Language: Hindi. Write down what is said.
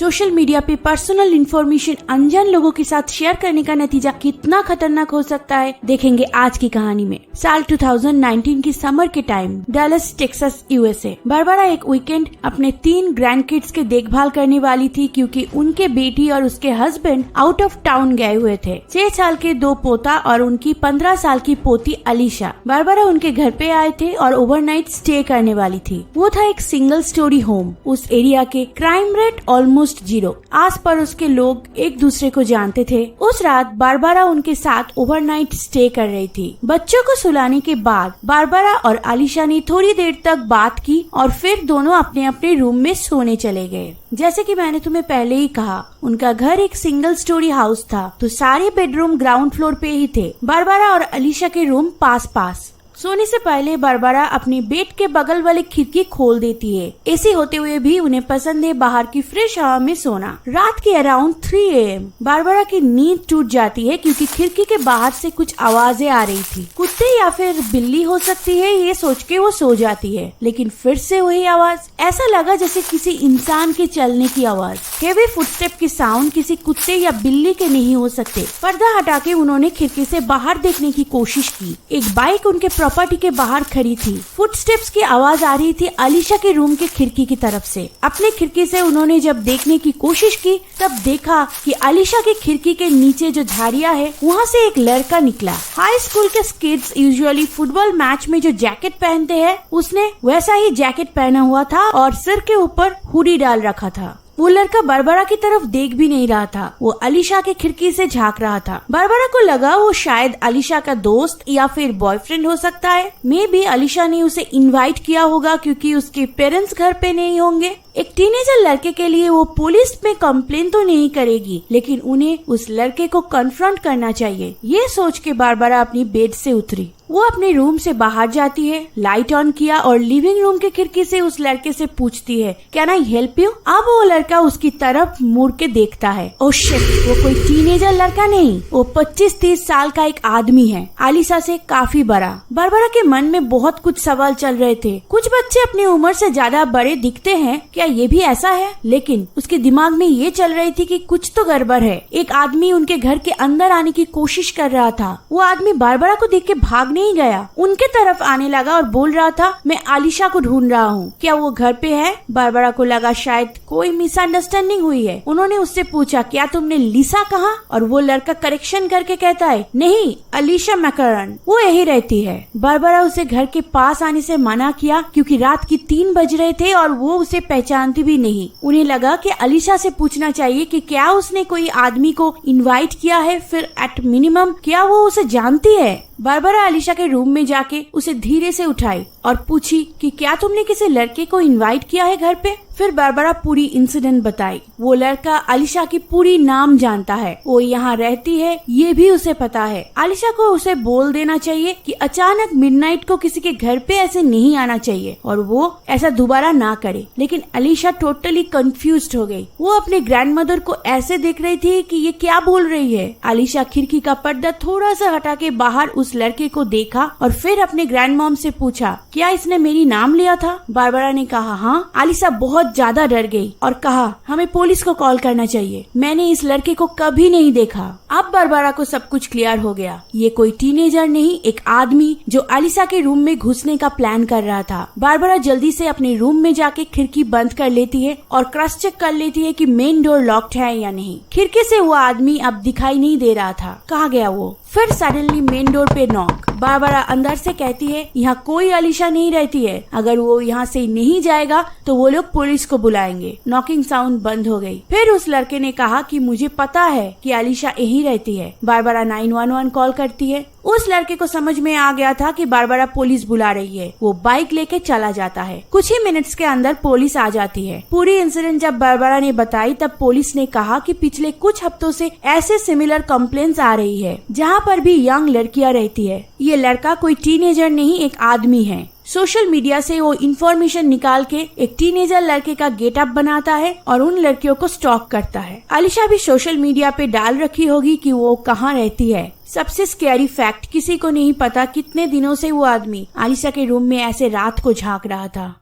सोशल मीडिया पे पर्सनल इंफॉर्मेशन अनजान लोगों के साथ शेयर करने का नतीजा कितना खतरनाक हो सकता है, देखेंगे आज की कहानी में। साल 2019 की समर के time Dallas Texas USA. Barbara एक वीकेंड अपने 3 ग्रैंड किड्स के देखभाल करने वाली थी क्योंकि उनके बेटी और उसके हस्बैंड आउट ऑफ टाउन गए हुए थे। 6 साल के 2 पोता और उनकी 15 साल की पोती अलीशा। बारबरा उनके घर पे आए थे और ओवरनाइट स्टे करने वाली थी। वो था एक सिंगल स्टोरी होम। उस एरिया के क्राइम रेट ऑलमोस्ट 0। आस पड़ोस के लोग एक दूसरे को जानते थे। उस रात बारबरा उनके साथ ओवरनाइट स्टे कर रही थी। बच्चों को सुलाने के बाद बारबरा और अलीशा ने थोड़ी देर तक बात की और फिर दोनों अपने अपने रूम में सोने चले गए। जैसे कि मैंने तुम्हें पहले ही कहा, उनका घर एक सिंगल स्टोरी हाउस था, तो सारे बेडरूम ग्राउंड फ्लोर पे ही थे। बारबरा और अलीशा के रूम पास पास। सोने से पहले बारबरा अपने बेड के बगल वाली खिड़की खोल देती है। ऐसी होते हुए भी उन्हें पसंद है बाहर की फ्रेश हवा में सोना। रात के अराउंड 3 AM बारबरा की नींद टूट जाती है क्योंकि खिड़की के बाहर से कुछ आवाजें आ रही थी। कुत्ते या फिर बिल्ली हो सकती है, ये सोच के वो सो जाती है, लेकिन फिर से वही आवाज। ऐसा लगा जैसे किसी इंसान के चलने की आवाज। हेवी फुटस्टेप की साउंड किसी कुत्ते या बिल्ली के नहीं हो सकते। पर्दा हटा के उन्होंने खिड़की से बाहर देखने की कोशिश की। एक बाइक उनके प्रॉपर्टी के बाहर खड़ी थी। फुटस्टेप्स की आवाज आ रही थी अलीशा के रूम के खिड़की की तरफ से। अपने खिड़की से उन्होंने जब देखने की कोशिश की तब देखा कि अलीशा की खिड़की के नीचे जो झाड़ियां है वहाँ से एक लड़का निकला। हाई स्कूल के किड्स यूजुअली फुटबॉल मैच में जो जैकेट पहनते हैं, उसने वैसा ही जैकेट पहना हुआ था और सिर के ऊपर हुडी डाल रखा था। वो लड़का बारबरा की तरफ देख भी नहीं रहा था, वो अलीशा के खिड़की से झांक रहा था। बारबरा को लगा वो शायद अलीशा का दोस्त या फिर बॉयफ्रेंड हो सकता है। मे बी अलीशा ने उसे इनवाइट किया होगा क्योंकि उसके पेरेंट्स घर पे नहीं होंगे। एक टीनेजर लड़के के लिए वो पुलिस में कंप्लेन तो नहीं करेगी, लेकिन उन्हें उस लड़के को कन्फ्रंट करना चाहिए। ये सोच के बारबरा अपनी बेड से उतरी। वो अपने रूम से बाहर जाती है, लाइट ऑन किया और लिविंग रूम के खिड़की से उस लड़के से पूछती है, कैन आई हेल्प यू? अब वो लड़का उसकी तरफ मुड़ के देखता है। ओह शिट, वो कोई टीनेजर लड़का नहीं, वो 25-30 साल का एक आदमी है, अलीशा से काफी बड़ा। बारबरा के मन में बहुत कुछ सवाल चल रहे थे। कुछ बच्चे अपनी उम्र से ज्यादा बड़े दिखते हैं, क्या ये भी ऐसा है? लेकिन उसके दिमाग में ये चल रही थी कि कुछ तो गड़बड़ है। एक आदमी उनके घर के अंदर आने की कोशिश कर रहा था। वो आदमी बारबरा को देख के भाग नहीं गया, उनके तरफ आने लगा और बोल रहा था, मैं अलीशा को ढूंढ रहा हूँ, क्या वो घर पे है? बारबरा को लगा शायद कोई मिसअंडरस्टैंडिंग हुई है। उन्होंने उससे पूछा, क्या तुमने लिसा कहा? और वो लड़का करेक्शन करके कहता है, नहीं, अलीशा मैकरन, वो यही रहती है। बारबरा उसे घर के पास आने से मना किया क्योंकि रात की 3 बज रहे थे और वो उसे पहचानती भी नहीं। उन्हें लगा कि अलीशा से पूछना चाहिए कि क्या उसने कोई आदमी को इनवाइट किया है, फिर एट मिनिमम क्या वो उसे जानती है। बारबरा अलीशा के रूम में जाके उसे धीरे से उठाई और पूछी कि क्या तुमने किसी लड़के को इनवाइट किया है घर पे? फिर बारबरा पूरी इंसिडेंट बताई। वो लड़का अलीशा की पूरी नाम जानता है, वो यहाँ रहती है ये भी उसे पता है। अलीशा को उसे बोल देना चाहिए कि अचानक मिडनाइट को किसी के घर पे ऐसे नहीं आना चाहिए और वो ऐसा दोबारा ना करे। लेकिन अलीशा टोटली कंफ्यूज्ड हो गई। वो अपने ग्रैंडमदर को ऐसे देख रही थी कि ये क्या बोल रही है। अलीशा खिड़की का पर्दा थोड़ा सा हटा के बाहर उस लड़के को देखा और फिर अपने ग्रैंड मॉम से पूछा, क्या इसने मेरी नाम लिया था? बारबरा ने कहा हाँ। अलीशा बहुत ज्यादा डर गई और कहा, हमें पुलिस को कॉल करना चाहिए, मैंने इस लड़के को कभी नहीं देखा। अब बारबरा को सब कुछ क्लियर हो गया। ये कोई टीनेजर नहीं, एक आदमी जो अलीशा के रूम में घुसने का प्लान कर रहा था। बारबरा जल्दी से अपने रूम में जाके खिड़की बंद कर लेती है और क्रॉस चेक कर लेती है कि मेन डोर लॉक्ड है या नहीं। खिड़की से वो आदमी अब दिखाई नहीं दे रहा था, कहाँ गया वो? फिर सडनली मेन डोर पे नॉक। बारबरा अंदर से कहती है, यहाँ कोई अलीशा नहीं रहती है, अगर वो यहाँ से नहीं जाएगा तो वो लोग पुलिस को बुलाएंगे। नॉकिंग साउंड बंद हो गई। फिर उस लड़के ने कहा कि मुझे पता है कि अलीशा यहीं रहती है। बारबरा 911 कॉल करती है। उस लड़के को समझ में आ गया था कि बारबरा पुलिस बुला रही है। वो बाइक लेके चला जाता है। कुछ ही मिनट्स के अंदर पुलिस आ जाती है। पूरी इंसिडेंट जब बारबरा ने बताई तब पुलिस ने कहा कि पिछले कुछ हफ्तों से ऐसे सिमिलर कंप्लेंट्स आ रही है जहाँ पर भी यंग लड़कियां रहती है। ये लड़का कोई टीनेजर नहीं, एक आदमी है। सोशल मीडिया से वो इन्फॉर्मेशन निकाल के एक टीनेजर लड़के का गेटअप बनाता है और उन लड़कियों को स्टॉक करता है। अलीशा भी सोशल मीडिया पे डाल रखी होगी कि वो कहाँ रहती है। सबसे स्कैरी फैक्ट, किसी को नहीं पता कितने दिनों से वो आदमी अलीशा के रूम में ऐसे रात को झांक रहा था।